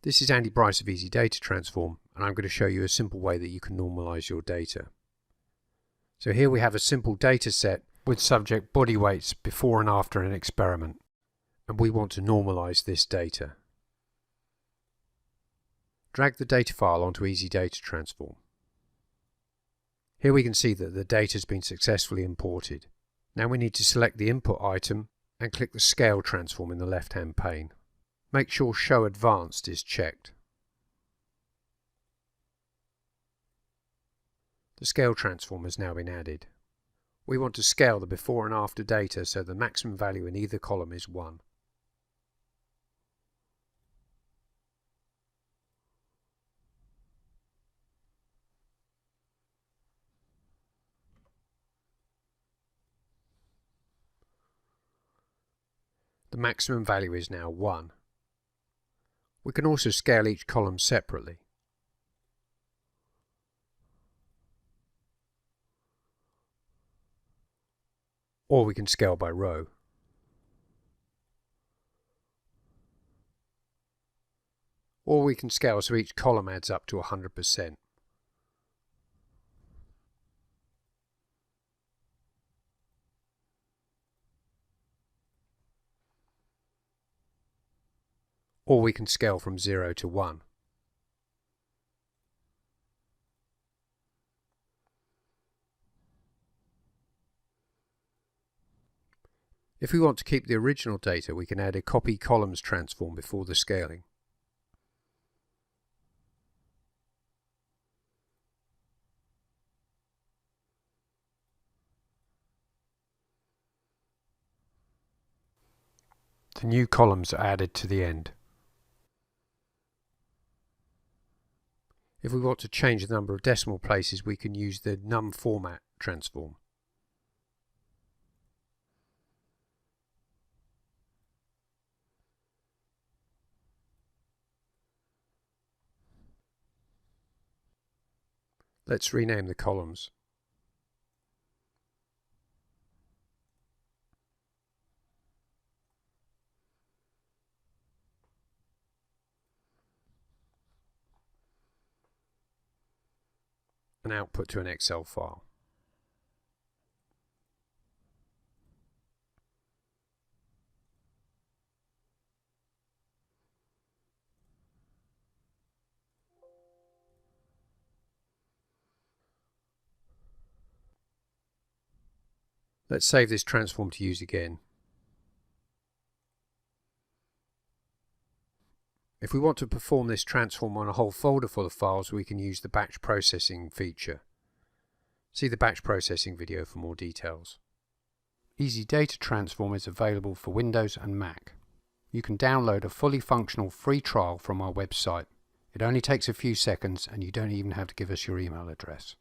This is Andy Bryce of Easy Data Transform, and I'm going to show you a simple way that you can normalize your data. So here we have a simple data set with subject body weights before and after an experiment, and we want to normalize this data. Drag the data file onto Easy Data Transform. Here we can see that the data has been successfully imported. Now we need to select the input item and click the scale transform in the left-hand pane. Make sure Show Advanced is checked. The scale transform has now been added. We want to scale the before and after data so the maximum value in either column is 1. The maximum value is now 1. We can also scale each column separately. Or we can scale by row. Or we can scale so each column adds up to 100%. Or we can scale from 0 to 1. If we want to keep the original data, we can add a copy columns transform before the scaling. The new columns are added to the end. If we want to change the number of decimal places, we can use the num format transform. Let's rename the columns. And output to an Excel file. Let's save this transform to use again. If we want to perform this transform on a whole folder full of files, we can use the batch processing feature. See the batch processing video for more details. Easy Data Transform is available for Windows and Mac. You can download a fully functional free trial from our website. It only takes a few seconds and you don't even have to give us your email address.